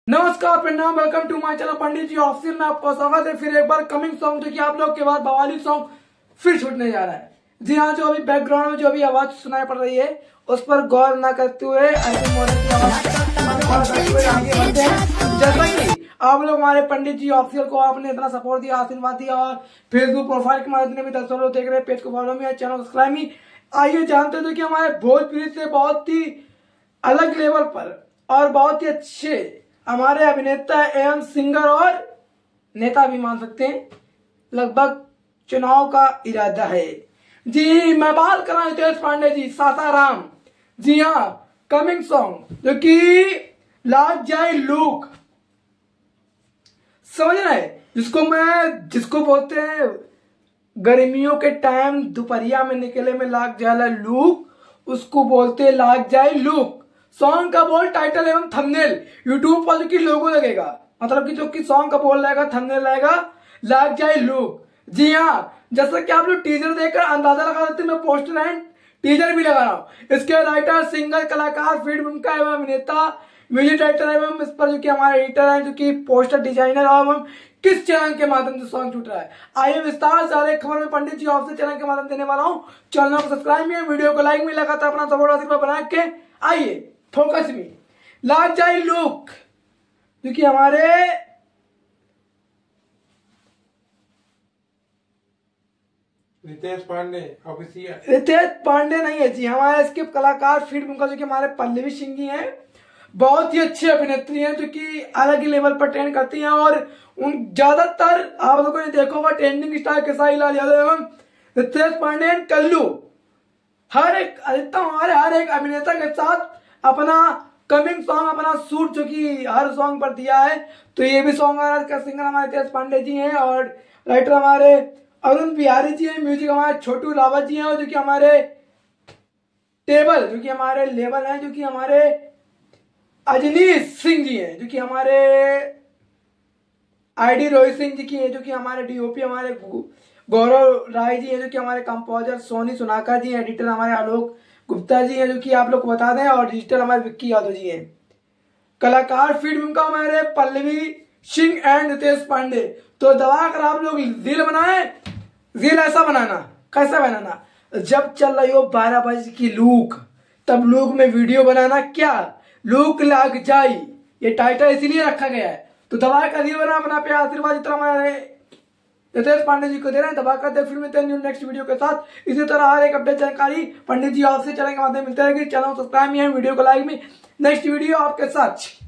नमस्कार, प्रणाम, welcome to my channel Pandit ji official में आपका स्वागत है। फिर एक बार कमिंग सॉन्ग जो कि आप लोग के बाद बवाली सॉन्ग फिर छूटने जा रहा है। जी हाँ, जो अभी बैकग्राउंड में जो अभी आवाज सुनाई पड़ रही है उस पर गौर न करते हुए आगे बढ़ते हैं। जैसा कि आप लोग हमारे पंडित जी ऑफिशियल को आपने इतना सपोर्ट दिया, आशीर्वाद दिया और फेसबुक प्रोफाइल के माध्यम से भी 10 लोग देख रहे हैं, पेज को फॉलो में, चैनल सब्सक्राइब ही। आइए जानते हैं कि हमारे भोजपुरी से बहुत ही अलग लेवल पर और बहुत ही अच्छे हमारे अभिनेता एवं सिंगर और नेता भी मान सकते हैं, लगभग चुनाव का इरादा है। जी, मैं बात कर रहा हूं रितेश पांडे जी, सासाराम। जी हाँ, कमिंग सॉन्ग जो कि लाग जाए लूक, समझ रहे हैं, जिसको बोलते हैं गर्मियों के टाइम दोपहरिया में निकले में लाग जाए लूक, उसको बोलते लाग जाए लूक। सॉन्ग का बोल, टाइटल एवं थंबनेल यूट्यूब पर जो कि लोगो लगेगा, मतलब कि जो कि सॉन्ग का बोल रहेगा, थंबनेल रहेगा लाग जाए लूक। जी हाँ, जैसा कि आप लोग टीजर देखकर अंदाजा लगा सकते हैं, मैं पोस्टर एंड टीजर भी लगा रहा हूँ। इसके राइटर, सिंगर, कलाकार, फिल्म का एवं अभिनेता, म्यूजिक डायरेक्टर एवं इस पर जो कि हमारे एडिटर है, जो कि पोस्टर डिजाइनर एवं किस चैनल के माध्यम से सॉन्ग छूट रहा है। आइए विस्तार से हर खबर में पंडित जी ऑफिशियल चैनल के माध्यम देने वाला हूँ। चैनल को सब्सक्राइब में, वीडियो को लाइक में लगातार अपना सपोर्ट आशीर्वाद बना के आइए फोकस में लाग जाए लुक, क्योंकि हमारे रितेश पांडे ऑफिशियल, रितेश पांडे नहीं है जी, हमारे इसके कलाकार फिल्म का जो कि हमारे पल्लवी सिंह जी हैं, बहुत ही अच्छी अभिनेत्री हैं जो कि अलग ही लेवल पर ट्रेंड करती हैं। और उन ज्यादातर आप लोगों ने देखा होगा ट्रेंडिंग स्टार खेसारी लाल यादव एवं रितेश पांडे एंड कल्लू, हर एक अधिकतम हमारे हर एक अभिनेता के साथ अपना कमिंग सॉन्ग, अपना शूट जो कि हर सॉन्ग पर दिया है। तो ये भी सॉन्ग का सिंगर हमारे रितेश पांडे जी हैं और राइटर हमारे अरुण बिहारी जी हैं, म्यूजिक हमारे छोटू रावत जी हैं और जो कि हमारे टेबल जो कि हमारे लेवल हैं, जो कि हमारे अजनीश सिंह जी हैं, जो कि हमारे आईडी रोहित सिंह जी की है, जो कि हमारे डीओपी हमारे गौरव राय जी हैं, जो कि हमारे कंपोजर सोनी सुनाका जी हैं, एडिटर हमारे आलोक गुप्ता जी हैं, जो कि आप लोग को बता दें, और डिजिटल हमारे विक्की यादव जी हैं। कलाकार फिल्म का हमारे पल्लवी सिंह एंड रितेश पांडे। तो दबा कर आप लोग रील बनाए, रील ऐसा बनाना, कैसा बनाना, जब चल रही हो 12 बजे की लूक, तब लूक में वीडियो बनाना, क्या लूक लाग जाए, ये टाइटल इसीलिए रखा गया है। तो दबा कर रील बना, अपना प्यार आशीर्वाद जितना हमारे रितेश पांडे जी को दे रहे हैं, दबा कर दे। फिर मिलते हैं नेक्स्ट वीडियो के साथ। इसी तरह हर एक अपडेट जानकारी पंडित जी आपसे चैनल के माध्यम मिलते रहेगी। चैनल सब्सक्राइब में, वीडियो को लाइक में, नेक्स्ट वीडियो आपके साथ।